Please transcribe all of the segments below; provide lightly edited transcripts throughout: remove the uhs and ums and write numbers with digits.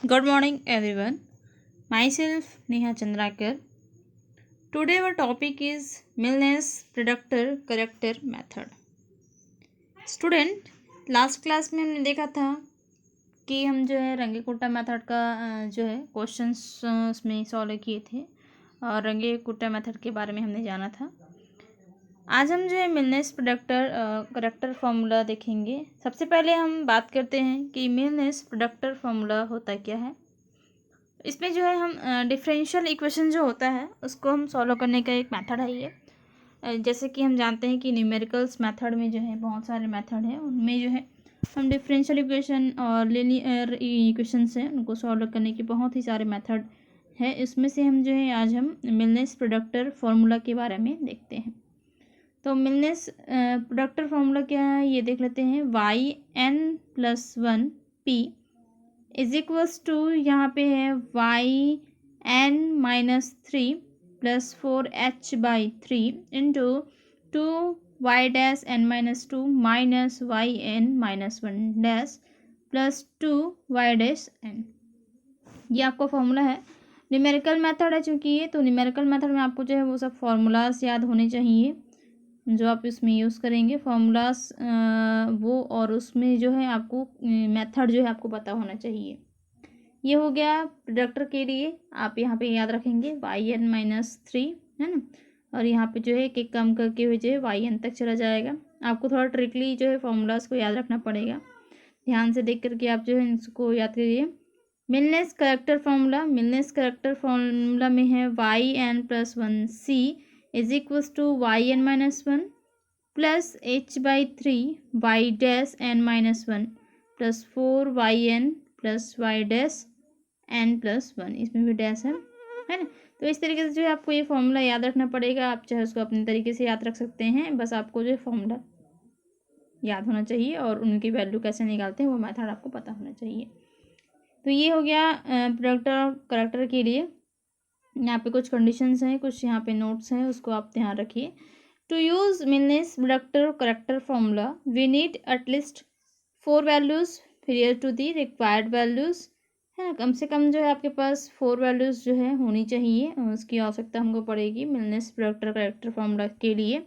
Good morning, everyone. Myself Neha Chandrakar. Today our topic is Milnes Predictor Corrector Method. Student, last class में हमने देखा था कि हम जो है रंगे कुट्टा मेथड का जो है क्वेश्चंस उसमें सॉल्व किए थे और रंगे कुट्टा मेथड के बारे में हमने जाना था। आज हम जो है मिलनेस प्रोडक्टर करेक्टर फार्मूला देखेंगे। सबसे पहले हम बात करते हैं कि मिलनेस प्रोडक्टर फार्मूला होता क्या है। इसमें जो है हम डिफरेंशियल इक्वेशन जो होता है उसको हम सॉल्व करने का एक मेथड है ये। जैसे कि हम जानते हैं कि न्यूमेरिकल्स मेथड में जो है बहुत सारे मेथड हैं, उनमें जो है हम डिफरेंशियल इक्वेशन और लीनियर इक्वेशंस हैं उनको सॉल्व करने के बहुत ही सारे मेथड है। इसमें से हम जो है आज हम मिलनेस प्रोडक्टर फार्मूला के बारे में देखते हैं। तो मिलनेस प्रोडक्टर फार्मूला क्या है ये देख लेते हैं। yn+1p इज इक्वल्स टू यहाँ पे है yn-3 + 4h/3 into 2y-n-2 -yn-1 plus 2y-n। ये आपका फॉर्मूला है। न्यूमेरिकल मेथड है चूँकि ये, तो न्यूमेरिकल मेथड में आपको जो है वो सब फार्मूलाज याद होने चाहिए जो आप इसमें यूज़ करेंगे फार्मूलाज वो, और उसमें जो है आपको मेथड जो है आपको पता होना चाहिए। ये हो गया प्रोडक्टर के लिए, आप यहाँ पे याद रखेंगे yn-3 है ना, और यहाँ पे जो है एक कम करके हुए जो है yn तक चला जाएगा। आपको थोड़ा ट्रिकली जो है फार्मूलाज को याद रखना पड़ेगा, ध्यान से देख करके आप जो है इसको याद करिए। Milne's corrector formula, Milne's corrector formula में है yn+1c is equals to yn-1 plus h/3 y-n-1 plus 4yn plus y-n+1, इसमें भी डैश है ना। तो इस तरीके से जो है आपको ये फॉर्मूला याद रखना पड़ेगा। आप चाहे उसको अपने तरीके से याद रख सकते हैं, बस आपको जो है फॉर्मूला याद होना चाहिए और उनकी वैल्यू कैसे निकालते हैं वो मेथड आपको पता होना चाहिए। तो ये हो गया प्रोडक्टर करेक्टर के लिए। यहाँ पे कुछ कंडीशंस हैं, कुछ यहाँ पे नोट्स हैं, उसको आप ध्यान रखिए। To use Milne's predictor corrector formula we need at least 4 values prior to the required values, है ना। कम से कम जो है आपके पास 4 वैल्यूज़ जो है होनी चाहिए, उसकी आवश्यकता हमको पड़ेगी मिलनेस प्रोडक्टर करेक्टर फॉर्मूला के लिए।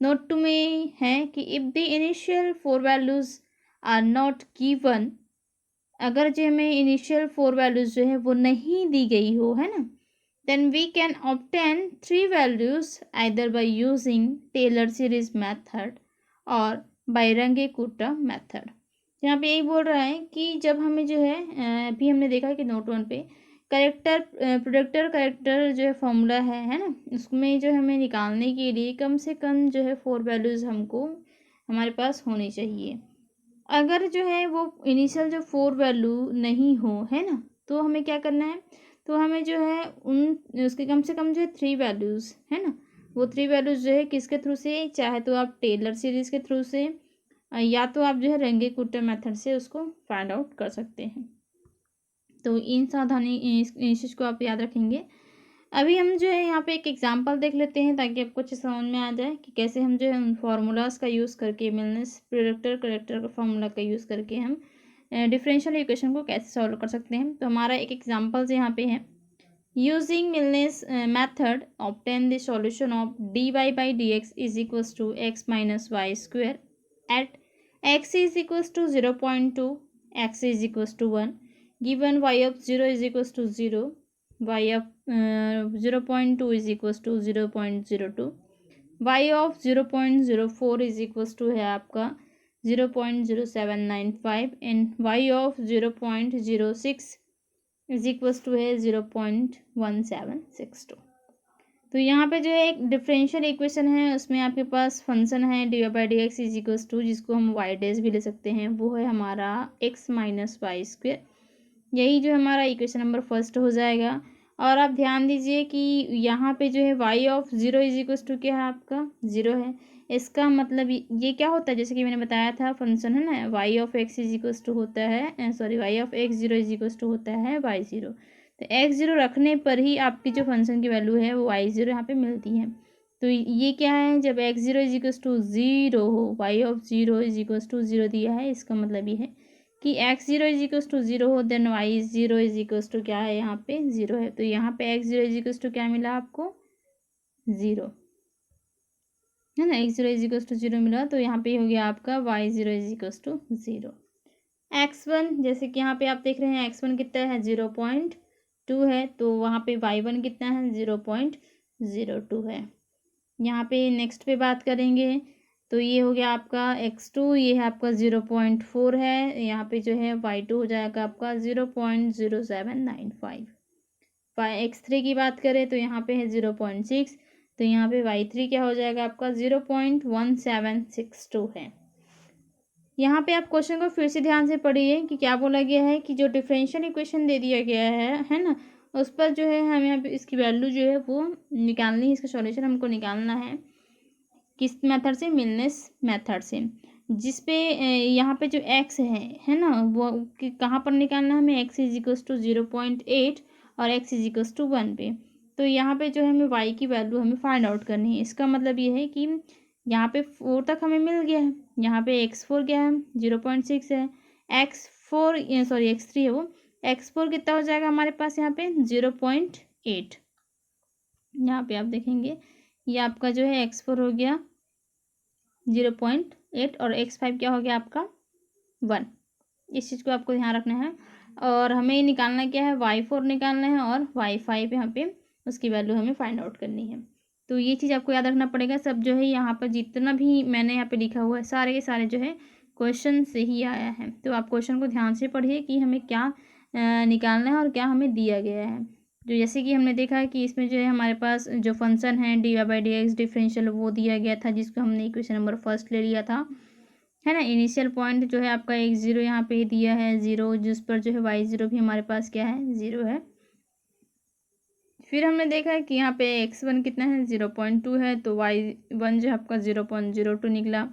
नोट टू में है कि if the initial 4 values are not given, अगर जो हमें इनिशियल 4 वैल्यूज़ जो है वो नहीं दी गई हो, है ना, then we can obtain 3 values either by using Taylor series method or by Runge-Kutta method। यहाँ पे यही बोल रहा है कि जब हमें जो है अभी हमने देखा कि नोट 1 पे करेक्टर प्रोडक्टर करेक्टर जो है फॉर्मूला है ना, उसमें जो हमें निकालने के लिए कम से कम जो है 4 वैल्यूज़ हमको हमारे पास होनी चाहिए। अगर जो है वो इनिशियल जो 4 वैल्यू नहीं हो, है ना, तो हमें क्या करना है, तो हमें जो है उसके कम से कम जो है 3 वैल्यूज़, है ना, वो 3 वैल्यूज़ जो है किसके थ्रू से, चाहे तो आप टेलर सीरीज़ के थ्रू से या तो आप जो है रंगे-कुट्टा मेथड से उसको फाइंड आउट कर सकते हैं। तो इन सावधानी इस चीज़ को आप याद रखेंगे। अभी हम जो है यहाँ पे एक एग्जांपल देख लेते हैं ताकि आपको अच्छे समझ में आ जाए कि कैसे हम जो है उन फार्मूलाज का यूज़ करके मिलनेस प्रोडक्टर करेक्टर का फार्मूला का यूज़ करके हम डिफरेंशियल इक्वेशन को कैसे सॉल्व कर सकते हैं। तो हमारा एक एग्जांपल्स यहाँ पे है। Using Milne's method obtain the solution of dy/dx is equals to x - y² at x is equals to 0.2, x is equals to 1, given y of 0 is equals to 0, y of 0.2 is equals to 0.02, y of 0.04 is equals to है आपका 0.0795 and y of 0.06 is equals to है 0.1762। तो यहाँ पे जो है एक differential equation है, उसमें आपके पास फंक्शन है dy/dx इज इक्वल्स टू, जिसको हम y' भी ले सकते हैं, वो है हमारा x - y²। यही जो हमारा इक्वेशन नंबर फर्स्ट हो जाएगा। और आप ध्यान दीजिए कि यहाँ पे जो है y of 0 is equals to क्या है आपका 0 है। इसका मतलब ये क्या होता है, जैसे कि मैंने बताया था फंक्शन है ना, y of x is equals to होता है sorry y of x0 is equals to होता है y0। तो x0 रखने पर ही आपकी जो फंक्शन की वैल्यू है वो y0 यहाँ पे मिलती है। तो ये क्या है, जब x0 इज इक्वल्स टू 0 हो, y of 0 is equals to 0 दिया है, इसका मतलब ये है कि x0 इज इक्वल्स टू 0 हो, then y0 is equals to क्या है, यहाँ पे 0 है। तो यहाँ पे x0 इज इक्वल्स टू क्या मिला आपको, 0 है ना। x0 इज इक्वल्स टू 0 मिला, तो यहाँ पे हो गया आपका y0 is equals to 0। x1 जैसे कि यहाँ पे आप देख रहे हैं x1 कितना है, 0.2 है, तो वहाँ पे y1 कितना है, 0.02 है। यहाँ पे नेक्स्ट पे बात करेंगे तो ये हो गया आपका x2, ये है आपका 0.4 है। यहाँ पे जो है y2 हो जाएगा आपका 0.0795। x3 की बात करें तो यहाँ पे है 0.6, तो यहाँ पे y3 क्या हो जाएगा आपका 0.1762 है। यहाँ पे आप क्वेश्चन को फिर से ध्यान से पढ़िए कि क्या बोला गया है कि जो डिफरेंशियल इक्वेशन दे दिया गया है ना, उस पर जो है हमें यहाँ पे इसकी वैल्यू जो है वो निकालनी है, इसका सॉल्यूशन हमको निकालना है। किस मेथड से, मिलनेस मेथड से, जिस पे यहाँ पे जो x है ना, वो कहाँ पर निकालना है हमें, x इज इक्वल्स टू 0.8 और x इज इक्वल्स टू 1 पे। तो यहाँ पे जो है हमें y की वैल्यू हमें फाइंड आउट करनी है। इसका मतलब ये है कि यहाँ पे 4 तक हमें मिल गया है, यहाँ पे x4 क्या है, 0.6 है, x3 है वो, x4 कितना हो जाएगा हमारे पास यहाँ पे 0.8। यहाँ पे आप देखेंगे ये आपका जो है x4 हो गया 0.8 और x5 क्या हो गया आपका 1। इस चीज़ को आपको ध्यान रखना है। और हमें निकालना क्या है, y4 निकालना है और y5 यहाँ पे उसकी वैल्यू हमें फाइंड आउट करनी है। तो ये चीज़ आपको याद रखना पड़ेगा। सब जो है यहाँ पर जितना भी मैंने यहाँ पे लिखा हुआ है सारे के सारे जो है क्वेश्चन से ही आया है। तो आप क्वेश्चन को ध्यान से पढ़िए कि हमें क्या निकालना है और क्या हमें दिया गया है। जो जैसे कि हमने देखा है कि इसमें जो है हमारे पास जो फंक्शन है dy/dx डिफरेंशियल वो दिया गया था, जिसको हमने इक्वेशन नंबर फर्स्ट ले लिया था, है ना। इनिशियल पॉइंट जो है आपका x0 यहाँ पे दिया है 0, जिस पर जो है y0 भी हमारे पास क्या है, 0 है। फिर हमने देखा है कि यहाँ पे x1 कितना है, 0.2 है, तो y1 जो है आपका 0.02 निकला।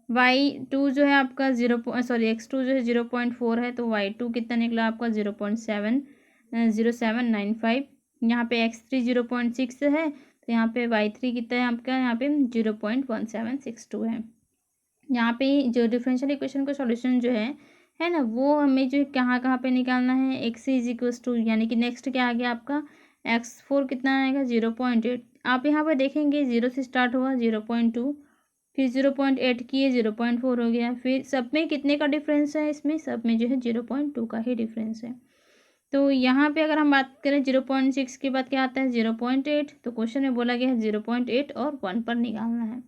y2 जो है आपका x2 जो है 0.4 है, तो y2 कितना निकला आपका 0.0795। यहाँ पे x3 0.6 है, तो यहाँ पे y3 कितना है आपका, यहाँ पे 0.1762 है। यहाँ पे जो डिफरेंशियल इक्वेशन का सॉल्यूशन जो है ना, वो हमें जो कहाँ कहाँ पे निकालना है, x इज इक्वल्स टू, यानी कि नेक्स्ट क्या आ गया आपका x4 कितना आएगा 0.8। आप यहाँ पर देखेंगे 0 से स्टार्ट हुआ 0.2, फिर 0.8 किए 0.4 हो गया। फिर सब में कितने का डिफरेंस है, इसमें सब में जो है 0.2 का ही डिफरेंस है। तो यहाँ पे अगर हम बात करें 0.6 के बाद क्या आता है 0.8, तो क्वेश्चन में बोला गया है 0.8 और 1 पर निकालना है।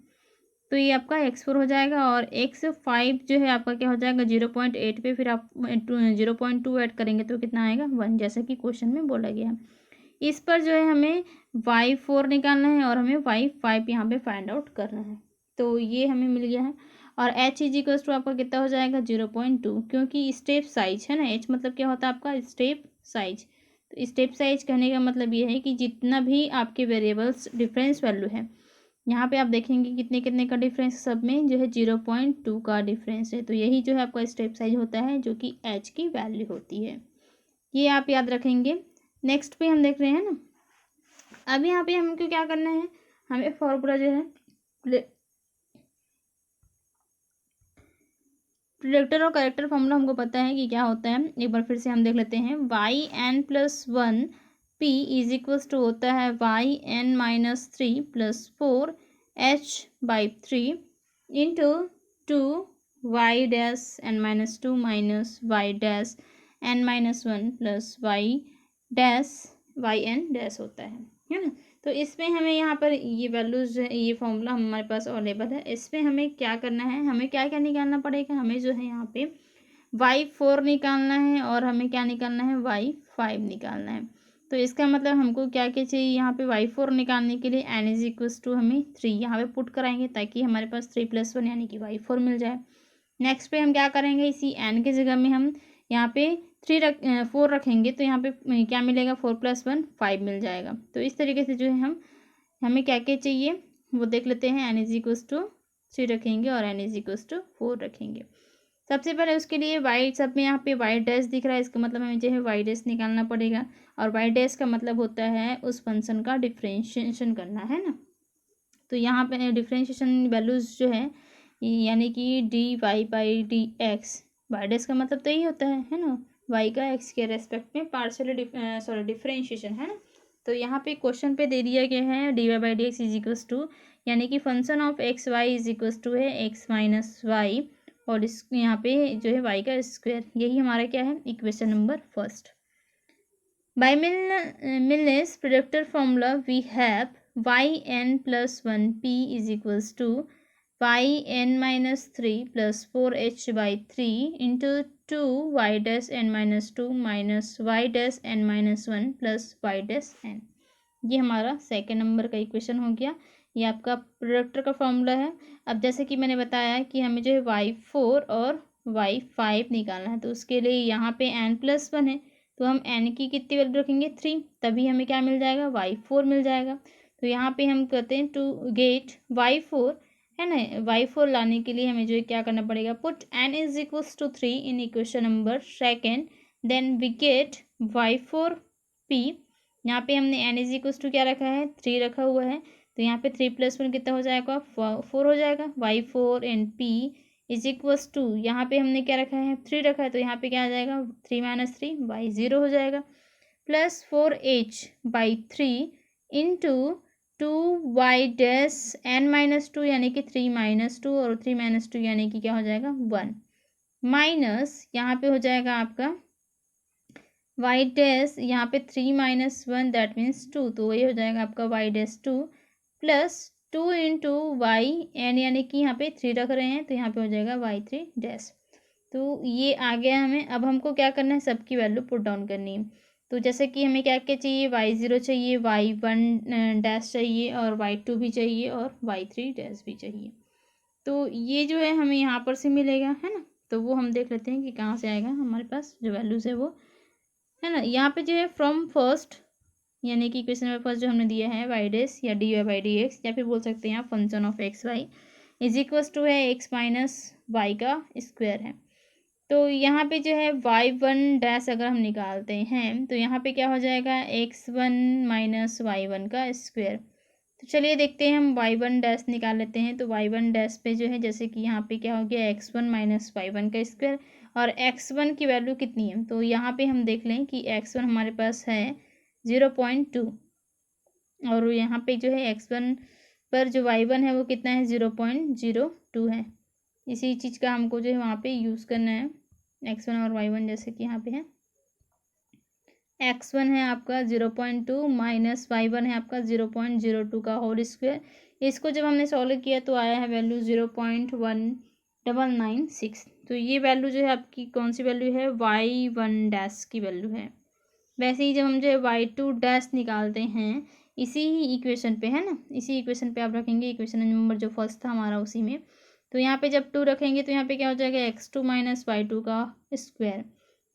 तो ये आपका x4 हो जाएगा और x5 जो है आपका क्या हो जाएगा 0.8 पे, फिर आप 0.2 ऐड करेंगे तो कितना आएगा 1, जैसा कि क्वेश्चन में बोला गया है। इस पर जो है हमें y4 निकालना है और हमें y5 यहाँ पे फाइंड आउट करना है। तो ये हमें मिल गया है। और h इज इक्वल्स टू आपका कितना हो जाएगा 0.2, क्योंकि स्टेप साइज है ना, h मतलब क्या होता है आपका स्टेप साइज। तो स्टेप साइज कहने का मतलब ये है कि जितना भी आपके वेरिएबल्स डिफरेंस वैल्यू है, यहाँ पे आप देखेंगे कितने कितने का डिफरेंस, सब में जो है 0.2 का डिफरेंस है। तो यही जो है आपका स्टेप साइज होता है, जो कि h की वैल्यू होती है। ये आप याद रखेंगे। नेक्स्ट पे हम देख रहे हैं ना, अब यहाँ पे हमको क्या करना है, हमें फॉर्मूला जो है प्रेडिक्टर और करेक्टर फॉर्मूला हमको पता है कि क्या होता है। एक बार फिर से हम देख लेते हैं। yn+1 p is equals to होता है yn-3 + 4h/3 into 2y-n-2 minus y-n-1 plus y-yn होता है ना। तो इसमें हमें यहाँ पर ये वैल्यूज, ये फॉर्मूला हमारे पास अवेलेबल है। इसमें हमें क्या करना है, हमें क्या क्या निकालना पड़ेगा, हमें जो है यहाँ पे y4 निकालना है और हमें क्या निकालना है, y5 निकालना है। तो इसका मतलब हमको क्या क्या चाहिए, यहाँ पे y4 निकालने के लिए n इज इक्वल्स टू हमें 3 यहाँ पे पुट कराएंगे, ताकि हमारे पास 3 + 1 यानी कि y4 मिल जाए। नेक्स्ट पे हम क्या करेंगे, इसी n की जगह में हम यहाँ पे 4 रखेंगे, तो यहाँ पे क्या मिलेगा, 4 + 1 5 मिल जाएगा। तो इस तरीके से जो है हमें क्या क्या चाहिए वो देख लेते हैं। n इज इक्वल्स टू 3 रखेंगे और n इज इक्वल्स टू 4 रखेंगे। सबसे पहले उसके लिए y, सब में यहाँ पे y' दिख रहा है, इसका मतलब हमें जो है y' निकालना पड़ेगा। और y' का मतलब होता है उस फंक्शन का डिफ्रेंशिएशन करना, है ना। तो यहाँ पे डिफ्रेंशिएशन वैल्यूज जो है, यानी कि dy/dx वाई डैश का मतलब तो यही होता है ना, वाई का एक्स के रेस्पेक्ट में पार्शियल डिफरेंशिएशन, है ना। तो यहाँ पे क्वेश्चन पे दे दिया गया है d y by d x is equals to, यानी कि function of x y is equals to है एक्स माइनस वाई, और इस यहाँ पे जो है वाई का स्क्वायर, यही हमारा क्या है equation number first. By Milnes predictor formula, we have yn plus 1p is equals to yn minus 3 plus 4h by 3 into 2y dash n minus 2 minus y dash n minus 1 plus y dash n। ये हमारा second number का equation हो गया। ये आपका प्रोडक्टर का formula है। अब जैसे कि मैंने बताया कि हमें जो है y4 और y5 निकालना है, तो उसके लिए यहाँ पे n+1 है, तो हम n की कितनी वैल्यू रखेंगे 3, तभी हमें क्या मिल जाएगा y4 मिल जाएगा। तो यहाँ पे हम कहते हैं टू गेट y4, है ना, y4 लाने के लिए हमें जो है क्या करना पड़ेगा, put n is equals to 3 in equation number second, then we get y4p। यहाँ पे हमने n इज इक्वल्स टू क्या रखा है 3 रखा हुआ है, तो यहाँ पे 3+1 कितना हो जाएगा 4 हो जाएगा। y4 and p is equals to, यहाँ पे हमने क्या रखा है 3 रखा है, तो यहाँ पे क्या आ जाएगा 3 माइनस 3 बाई 0 हो जाएगा, plus 4h by 3 into 2y dash n minus 2 यानी कि 3 माइनस 2 और 3 माइनस 2 यानी कि क्या हो जाएगा 1, माइनस यहाँ पे हो जाएगा आपका y डैश यहाँ पे 3 माइनस 1 दैट मीन्स 2, तो वही हो जाएगा आपका y dash 2 plus 2 into y n, यानी कि यहाँ पे 3 रख रहे हैं, तो यहाँ पे हो जाएगा y3 डैश। तो ये आ गया हमें। अब हमको क्या करना है, सबकी वैल्यू पुट डाउन करनी है। तो जैसे कि हमें क्या क्या चाहिए, y0 चाहिए, y1 डैश चाहिए, और y2 भी चाहिए, और y3 डैश भी चाहिए। तो ये जो है हमें यहाँ पर से मिलेगा, है ना। तो वो हम देख लेते हैं कि कहाँ से आएगा हमारे पास जो वैल्यूज़ है वो, है ना। यहाँ पे जो है फ्रॉम फर्स्ट, यानी कि इक्वेशन नंबर फर्स्ट जो हमने दिया है वाई डैश या d y by d x, या फिर बोल सकते हैं आप function of x y is equals to है एक्स माइनस वाई का स्क्वायर है। तो यहाँ पे जो है y1 डैश अगर हम निकालते हैं, तो यहाँ पे क्या हो जाएगा x1 माइनस y1 का स्क्वायर। तो चलिए देखते हैं, हम y1 डैश निकाल लेते हैं। तो y1 डैश पे जो है जैसे कि यहाँ पे क्या हो गया x1 माइनस y1 का स्क्वायर, और x1 की वैल्यू कितनी है, तो यहाँ पे हम देख लें कि x1 हमारे पास है 0.2, और यहाँ पे जो है x1 पर जो y1 है वो कितना है 0.02 है। इसी चीज़ का हमको जो है वहाँ पे यूज़ करना है, x1 और y1 जैसे कि यहाँ पे है x1 है आपका 0.2 माइनस y1 है आपका 0.02 का होल स्क्वायर। इसको जब हमने सॉल्व किया तो आया है वैल्यू 0.1996। तो ये वैल्यू जो है आपकी कौन सी वैल्यू है, y1 डैश की वैल्यू है। वैसे ही जब हम जो है y2 डैश निकालते हैं इसी ही इक्वेशन पे, है ना, इसी इक्वेशन पे आप रखेंगे, इक्वेशन नंबर जो फर्स्ट था हमारा उसी में। तो यहाँ पे जब 2 रखेंगे तो यहाँ पे क्या हो जाएगा x2 माइनस y2 का स्क्वायर।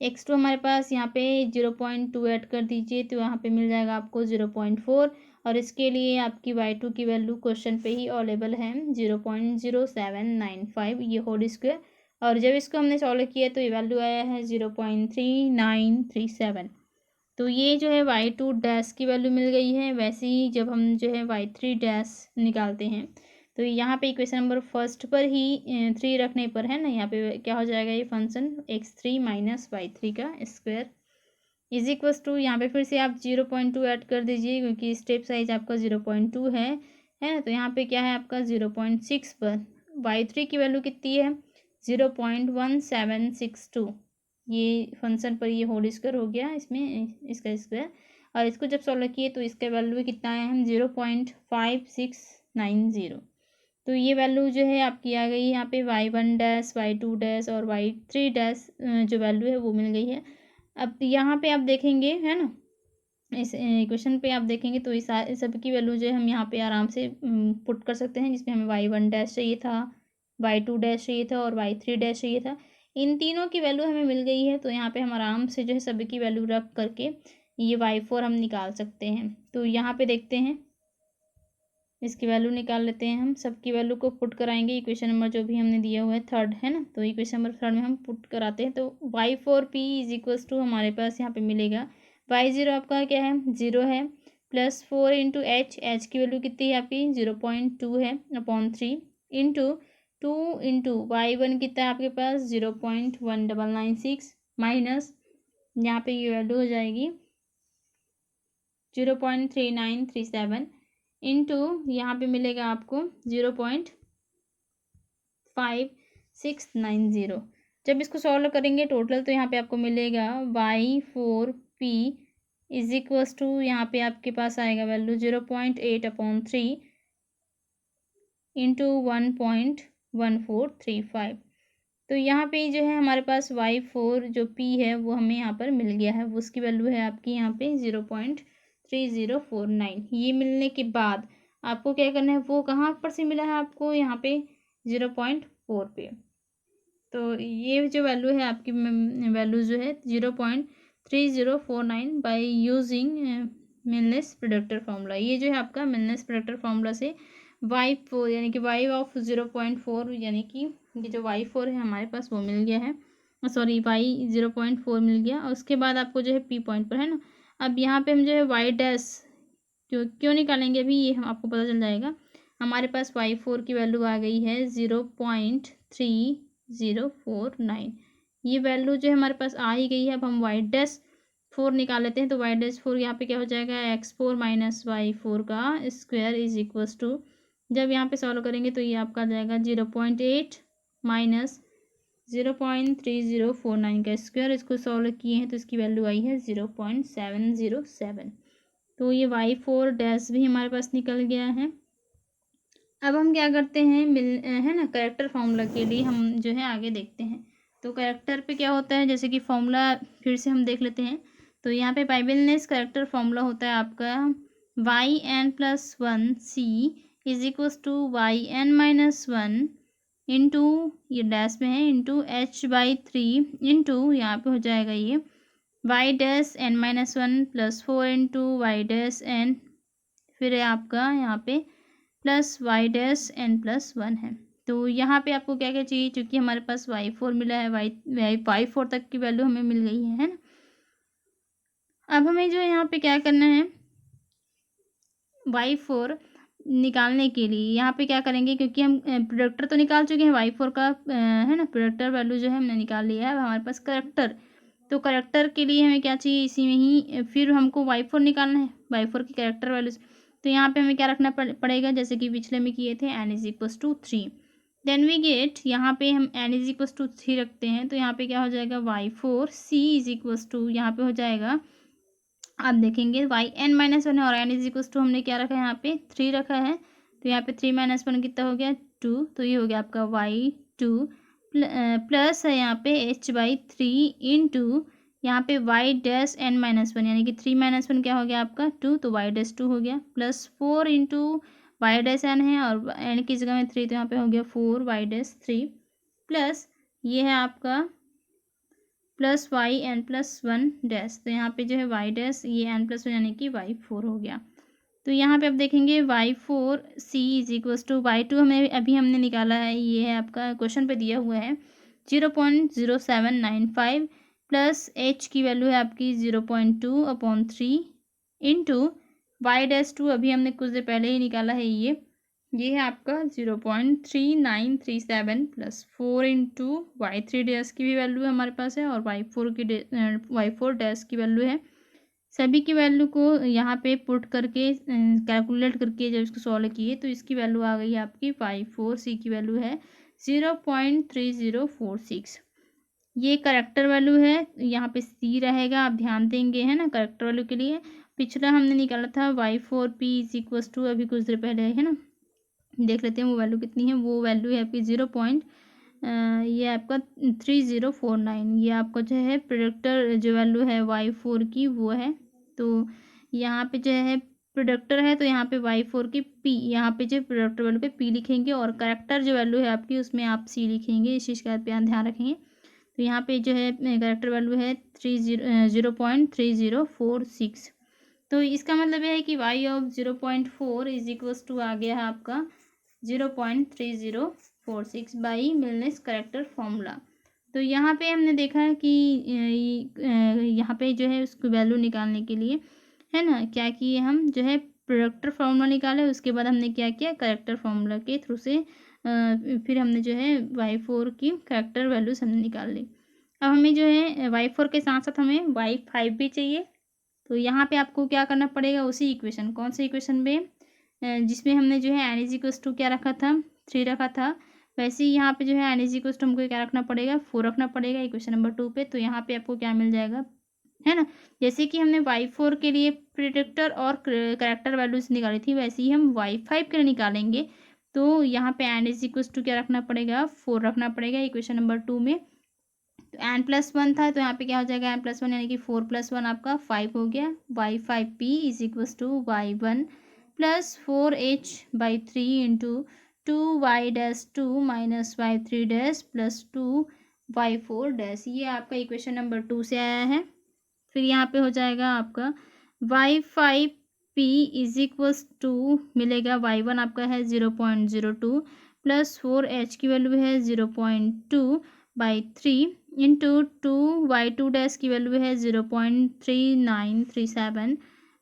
x2 हमारे पास यहाँ पे 0.2 ऐड कर दीजिए, तो यहाँ पे मिल जाएगा आपको 0.4, और इसके लिए आपकी y2 की वैल्यू क्वेश्चन पे ही अवेलेबल है 0.0795 ये होल स्क्वायर, और जब इसको हमने सॉल्व किया तो ये वैल्यू आया है 0.3937। तो ये जो है y2 डैश की वैल्यू मिल गई है। वैसे ही जब हम जो है y3 डैश निकालते हैं तो यहाँ पे इक्वेशन नंबर फर्स्ट पर ही 3 रखने पर, है ना, यहाँ पे क्या हो जाएगा ये फंक्शन x3 माइनस y3 का स्क्वायर इज इक्वल्स टू, यहाँ पे फिर से आप 0.2 ऐड कर दीजिए क्योंकि स्टेप साइज आपका 0.2 है ना। तो यहाँ पे क्या है आपका 0.6 पर y3 की वैल्यू कितनी है 0.1762, ये फंक्शन पर ये होल स्क्वायर हो गया इसमें इसका स्क्वायर, और इसको जब सॉल्व किए तो इसका वैल्यू कितना आया हम 0.5690। तो ये वैल्यू जो है आपकी आ गई यहाँ पे y1 डैश y2 डैश और y3 डैश जो वैल्यू है वो मिल गई है। अब यहाँ पे आप देखेंगे, है ना, इस इक्वेशन पे आप देखेंगे तो इस सब की वैल्यू जो है हम यहाँ पे आराम से पुट कर सकते हैं, जिसमें हमें y1 डैश चाहिए था, y2 डैश चाहिए था और y3 डैश चाहिए था। इन तीनों की वैल्यू हमें मिल गई है, तो यहाँ पे हम आराम से जो है सभी की वैल्यू रख करके ये y4 हम निकाल सकते हैं। तो यहाँ पे देखते हैं, इसकी वैल्यू निकाल लेते हैं, हम सबकी वैल्यू को पुट कराएंगे इक्वेशन नंबर जो भी हमने दिया हुआ है थर्ड, है ना। तो इक्वेशन नंबर थर्ड में हम पुट कराते हैं, तो y4p इज इक्वल्स टू हमारे पास यहाँ पे मिलेगा y0 आपका क्या है 0 है, प्लस 4 इंटू एच की वैल्यू कितनी है आपकी 0.2 है अपॉन 3 इंटू 2 इंटू y1 कितना है आपके पास 0.1996 माइनस यहाँ पे ये वैल्यू हो जाएगी 0.3937 इंटू यहाँ पे मिलेगा आपको 0.5690। जब इसको सॉल्व करेंगे टोटल तो यहाँ पे आपको मिलेगा y4p इज इक्वल्स टू यहाँ पे आपके पास आएगा वैल्यू 0.8/3 इंटू 1.1435। तो यहाँ पे जो है हमारे पास y4 जो p है वो हमें यहाँ पर मिल गया है, वो उसकी वैल्यू है आपकी यहाँ पे 0.3049। ये मिलने के बाद आपको क्या करना है, वो कहाँ पर से मिला है आपको यहाँ पे 0.4 पे। तो ये जो वैल्यू है आपकी वैल्यू जो है 0.3049 बाय यूजिंग मिलनेस प्रेडिक्टर फार्मूला। ये जो है आपका मिलनेस प्रेडिक्टर फार्मूला से y4 यानी कि y ऑफ 0.4 यानी कि ये जो y4 है हमारे पास वो मिल गया है, सॉरी y 0.4 मिल गया। और उसके बाद आपको जो है p पॉइंट पर है ना, अब यहाँ पे हम जो है y डैश क्यों निकालेंगे अभी ये हम आपको पता चल जाएगा। हमारे पास y4 की वैल्यू आ गई है 0.3049। ये वैल्यू जो है हमारे पास आ ही गई है। अब हम y डैश 4 निकाल लेते हैं, तो y डैश 4 यहाँ पे क्या हो जाएगा x4 माइनस y4 का स्क्वायर इज इक्वल्स टू, जब यहाँ पे सॉल्व करेंगे तो ये आपका आ जाएगा 0.8 माइनस 0.3049 का स्क्वायर। इसको सॉल्व किए हैं तो इसकी वैल्यू आई है 0.707। तो ये y4 डैश भी हमारे पास निकल गया है। अब हम क्या करते हैं है ना, करेक्टर फार्मूला के लिए हम जो है आगे देखते हैं। तो करेक्टर पे क्या होता है, जैसे कि फार्मूला फिर से हम देख लेते हैं। तो यहाँ पे पाइबिलनेस करेक्टर फार्मूला होता है आपका yn+1c is equals to yn-1 into ये डैश में है इंटू h/3 इंटू यहाँ पे हो जाएगा ये y-n-1 प्लस 4 इंटू y-n, फिर है आपका यहाँ पे प्लस y-n+1 है। तो यहाँ पे आपको क्या क्या चाहिए, क्योंकि हमारे पास y4 मिला है, y4 तक की वैल्यू हमें मिल गई है ना। अब हमें जो यहाँ पे क्या करना है, y4 निकालने के लिए यहाँ पे क्या करेंगे, क्योंकि हम प्रोडक्टर तो निकाल चुके हैं y4 का है ना, प्रोडक्टर वैल्यू जो है हमने निकाल लिया है। अब हमारे पास करेक्टर, तो करेक्टर के लिए हमें क्या चाहिए, इसी में ही फिर हमको y4 निकालना है, y4 की करेक्टर वैल्यू। तो यहाँ पे हमें क्या रखना पड़ेगा, जैसे कि पिछले में किए थे n is equals to 3। Then we get, यहाँ पे हम n इज इक्वल्स टू 3 रखते हैं, तो यहाँ पे क्या हो जाएगा y4 c is equals to, यहाँ पे हो जाएगा आप देखेंगे yn-1 है और n इज इक्वल्स टू हमने क्या रखा है यहाँ पे 3 रखा है। तो यहाँ पे 3-1 कितना हो गया 2, तो ये हो गया आपका y2 प्लस है यहाँ पे h/3 इंटू यहाँ पे y-n-1 यानी कि 3-1 क्या हो गया आपका 2, तो y-2 हो गया, प्लस 4 इंटू y-n है और n की जगह में 3, तो यहाँ पे हो गया 4y-3 प्लस ये है आपका प्लस y-n+1 डैश। तो यहाँ पे जो है y डैश ये n+1 यानी कि y4 हो गया। तो यहाँ पे आप देखेंगे y4 c is equals to y2 हमें अभी हमने निकाला है, ये है आपका क्वेश्चन पे दिया हुआ है 0.0795 प्लस h की वैल्यू है आपकी 0.2/3 इंटू y-2 अभी हमने कुछ देर पहले ही निकाला है, ये है आपका 0.3937 प्लस 4 इंटू y3 डैश की भी वैल्यू हमारे पास है और y4 डैश की वैल्यू है। सभी की वैल्यू को यहाँ पे पुट करके कैलकुलेट करके जब इसको सॉल्व किए तो इसकी वैल्यू आ गई आपकी y4 c की वैल्यू है 0.3046। ये करेक्टर वैल्यू है, यहाँ पे c रहेगा, आप ध्यान देंगे है ना करेक्टर वैल्यू के लिए। पिछला हमने निकाला था y4p इज इक्वल्स टू, अभी कुछ देर पहले है ना, देख लेते हैं वो वैल्यू कितनी है। वो वैल्यू है आपकी ये आपका 3049। ये आपका जो है प्रोडक्टर जो वैल्यू है y4 की वो है। तो यहाँ पे जो है प्रोडक्टर है तो यहाँ पे y4 की p, यहाँ पे जो प्रोडक्टर वैल्यू पे p लिखेंगे और करेक्टर जो वैल्यू है आपकी उसमें आप c लिखेंगे, इस चीज़ का ध्यान रखेंगे। तो यहाँ पे जो है करेक्टर वैल्यू है 0.3046। तो इसका मतलब यह है कि y of 0.4 is equals to आ गया है आपका 0.3046 बाई मिलनेस करेक्टर फॉर्मूला। तो यहाँ पे हमने देखा है कि यहाँ पे जो है उसको वैल्यू निकालने के लिए है ना क्या किए, हम जो है प्रोडक्टर फार्मूला निकाले, उसके बाद हमने क्या किया करेक्टर फार्मूला के थ्रू से फिर हमने जो है y4 की करेक्टर वैल्यूज़ हमने निकाल ली। अब हमें जो है y4 के साथ साथ हमें y5 भी चाहिए। तो यहाँ पे आपको क्या करना पड़ेगा, उसी इक्वेशन, कौन सी इक्वेशन में जिसमें हमने जो है n = क्या रखा था, 3 रखा था, वैसे ही यहाँ पे जो है n = हमको क्या रखना पड़ेगा, 4 रखना पड़ेगा इक्वेशन नंबर 2 पे। तो यहाँ पे आपको क्या मिल जाएगा, है ना। जैसे कि हमने y4 के लिए प्रिडिक्टर और करेक्टर वैल्यूज निकाली थी, वैसे ही हम y5 के लिए निकालेंगे। तो यहाँ पे n = क्या रखना पड़ेगा, 4 रखना पड़ेगा इक्वेशन नंबर 2 में। तो n+1 था, तो यहाँ पे क्या हो जाएगा, n+1 यानी कि 4+1 आपका 5 हो गया। y5p = y1 + 4h/3 into 2y-2 - y3 + 2y4। ये आपका इक्वेशन नंबर 2 से आया है। फिर यहाँ पे हो जाएगा आपका y5p = मिलेगा, y1 आपका है 0.02 + 4h की वैल्यू है 0.2/3 इंटू 2y2 की वैल्यू है 0.3937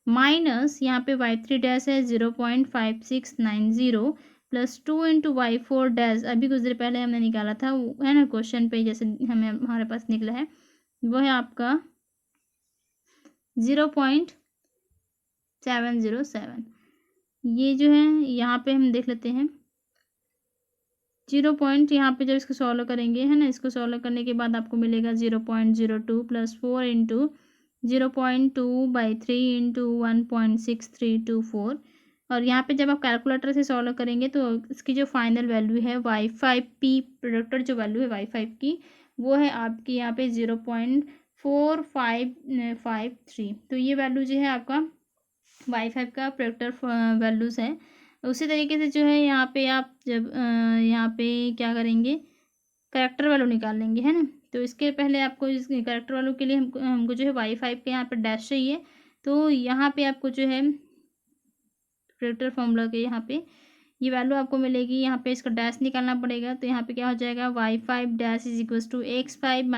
माइनस यहाँ पे y3 है 0.5690 + 2 इंटू y4 अभी कुछ देर पहले हमने निकाला था, है ना, क्वेश्चन पे जैसे हमें हमारे पास निकला है, वो है आपका 0.707। ये जो है यहाँ पे हम देख लेते हैं 0 पॉइंट, यहाँ पे जब इसको सॉल्व करेंगे, है ना, इसको सॉल्व करने के बाद आपको मिलेगा 0.02 + 4 इंटू 0.2/3 इंटू 1.6324। और यहाँ पे जब आप कैलकुलेटर से सॉल्व करेंगे तो इसकी जो फाइनल वैल्यू है y5p प्रोडक्टर जो वैल्यू है y5 की, वो है आपकी यहाँ पे 0.4553। तो ये वैल्यू जो है आपका y5 का प्रोडक्टर वैल्यूज़ है। उसी तरीके से जो है यहाँ पे आप जब यहाँ पे क्या करेंगे, करेक्टर वैल्यू निकाल लेंगे, है ना। तो इसके पहले आपको इस करेक्टर वैल्यू के लिए हमको जो है y5 के यहाँ पे डैश चाहिए। तो यहाँ पे आपको जो है करेक्टर फॉर्मूला के यहाँ पे ये वैल्यू आपको मिलेगी, यहाँ पे इसका डैश निकालना पड़ेगा। तो यहाँ पे क्या हो जाएगा, y5 डैश = x5 -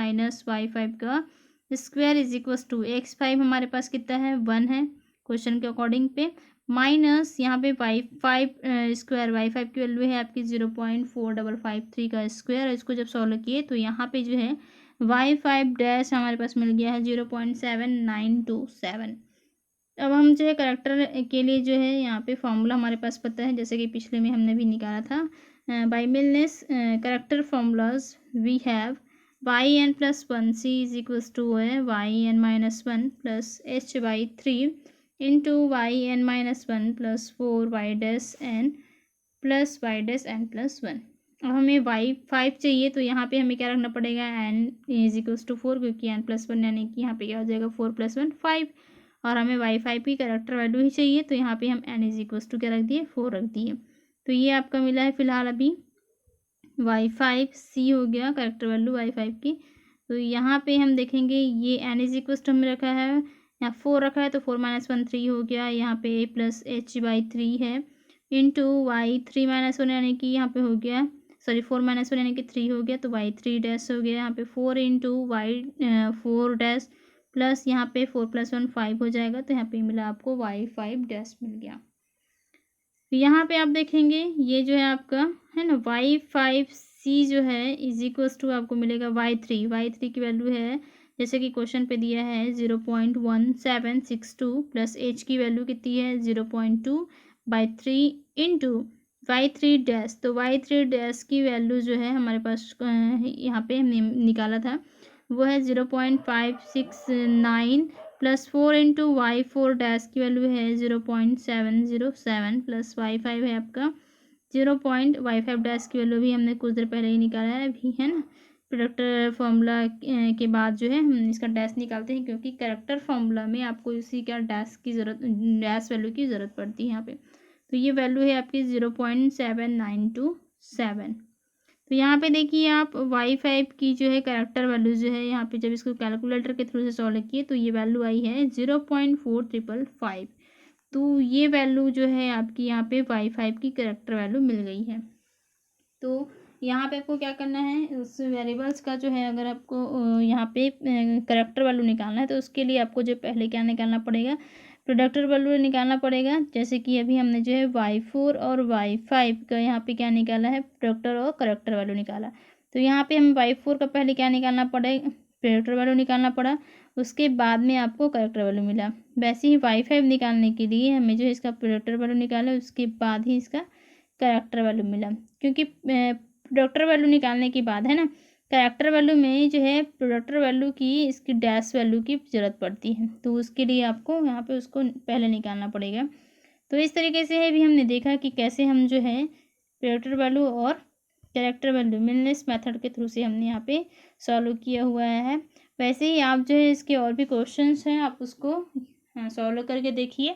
y5 का स्क्वायर = x5 हमारे पास कितना है, 1 है क्वेश्चन के अकॉर्डिंग पे, माइनस यहाँ पे y5 स्क्वायर, y5 की वैल्यू है आपकी 0.4553 का स्क्वायर। इसको जब सॉल्व किए तो यहाँ पे जो है y5 डैश हमारे पास मिल गया है 0.7927। अब हम जो है करेक्टर के लिए जो है यहाँ पे फॉर्मूला हमारे पास पता है, जैसे कि पिछले में हमने भी निकाला था। By Milne's corrector formulas we have yn+1 c = yn-1 + h/3 into yn-1 + 4y-n + y-n+1। अब हमें y5 चाहिए, तो यहाँ पे हमें क्या रखना पड़ेगा, n = 4, क्योंकि n+1 यानी कि यहाँ पे क्या हो जाएगा 4 + 1 5। और हमें y5 की करेक्टर वैल्यू ही चाहिए, तो यहाँ पे हम n = क्या रख दिए, 4 रख दिए। तो ये आपका मिला है फिलहाल अभी y5c हो गया करेक्टर वैल्यू y5 की। तो यहाँ पे हम देखेंगे ये n = हमें रखा है, यहाँ 4 रखा है, तो 4 - 1 3 हो गया, यहाँ पे + h/3 है इंटू y3 - 1 यानी कि यहाँ पे हो गया, सॉरी 4 - 1 यानी कि 3 हो गया, तो y3 हो गया, यहाँ पे 4 इंटू y4 प्लस यहाँ पे 4 + 1 5 हो जाएगा। तो यहाँ पे मिला आपको y5 मिल गया। तो यहाँ पे आप देखेंगे ये जो है आपका, है ना, y5c जो है = आपको मिलेगा y3 की वैल्यू है, जैसे कि क्वेश्चन पे दिया है 0.1762 प्लस h की वैल्यू कितनी है 0.2/3 इंटू y3 तो y3 की वैल्यू जो है हमारे पास यहाँ पे हमने निकाला था, वो है 0.569 + 4 इंटू y4 की वैल्यू है 0.707 प्लस y5 है आपका y5 की वैल्यू भी हमने कुछ देर पहले ही निकाला है अभी, है ना। प्रोडक्टर फॉर्मूला के बाद जो है हम इसका डैश निकालते हैं, क्योंकि करेक्टर फॉर्मूला में आपको इसी का डैश वैल्यू की ज़रूरत पड़ती है यहाँ पे। तो ये वैल्यू है आपकी 0.7927। तो यहाँ पे देखिए आप y5 की जो है करेक्टर वैल्यू जो है, यहाँ पे जब इसको कैलकुलेटर के थ्रू से सॉल्व किए तो ये वैल्यू आई है 0.4555। तो ये वैल्यू जो है आपकी यहाँ पे y5 की करेक्टर वैल्यू मिल गई है। तो यहाँ पे आपको क्या करना है, उस वेरिएबल्स का जो है, अगर आपको यहाँ पे करेक्टर वैल्यू निकालना है तो उसके लिए आपको जो पहले क्या निकालना पड़ेगा, प्रोडक्टर वैल्यू निकालना पड़ेगा। जैसे कि अभी हमने जो है y4 और y5 का यहाँ पे क्या निकाला है, प्रोडक्टर और करेक्टर वैल्यू निकाला। तो यहाँ पे हमें y4 का पहले क्या निकालना पड़ेगा, प्रोडक्टर वैल्यू निकालना पड़ा, उसके बाद में आपको करेक्टर वैल्यू मिला। वैसे ही y5 निकालने के लिए हमें जो है इसका प्रोडक्टर वैल्यू निकाला, उसके बाद ही इसका करेक्टर वैल्यू मिला। क्योंकि प्रोडक्टर वैल्यू निकालने के बाद है ना, कैरेक्टर वैल्यू में जो है प्रोडक्टर वैल्यू की इसकी डैश वैल्यू की ज़रूरत पड़ती है, तो उसके लिए आपको यहाँ पे उसको पहले निकालना पड़ेगा। तो इस तरीके से है भी हमने देखा कि कैसे हम जो है प्रोडक्टर वैल्यू और कैरेक्टर वैल्यू मिलनेस मेथड के थ्रू से हमने यहाँ पे सॉल्व किया हुआ है। वैसे ही आप जो है इसके और भी क्वेश्चंस हैं, आप उसको सॉल्व करके देखिए।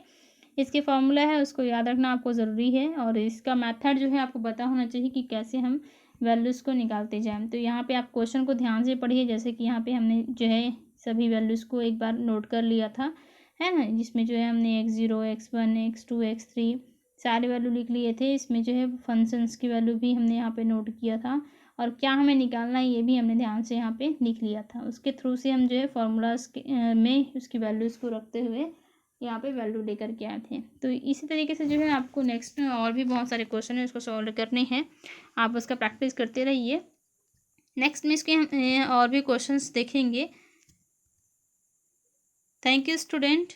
इसके फॉर्मूला है उसको याद रखना आपको ज़रूरी है, और इसका मेथड जो है आपको पता होना चाहिए कि कैसे हम वैल्यूज़ को निकालते जाएं। तो यहाँ पे आप क्वेश्चन को ध्यान से पढ़िए। जैसे कि यहाँ पे हमने जो है सभी वैल्यूज़ को एक बार नोट कर लिया था, है ना, जिसमें जो है हमने x0 x1 x2 x3 सारे वैल्यू लिख लिए थे। इसमें जो है फंक्शंस की वैल्यू भी हमने यहाँ पे नोट किया था, और क्या हमें निकालना है ये भी हमने ध्यान से यहाँ पे लिख लिया था। उसके थ्रू से हम जो है फार्मूलाज में उसकी वैल्यूज़ को रखते हुए यहाँ पे वैल्यू लेकर के आए थे। तो इसी तरीके से जो है आपको नेक्स्ट में और भी बहुत सारे क्वेश्चन है उसको सॉल्व करने हैं, आप उसका प्रैक्टिस करते रहिए। नेक्स्ट में इसके हम और भी क्वेश्चंस देखेंगे। Thank you student.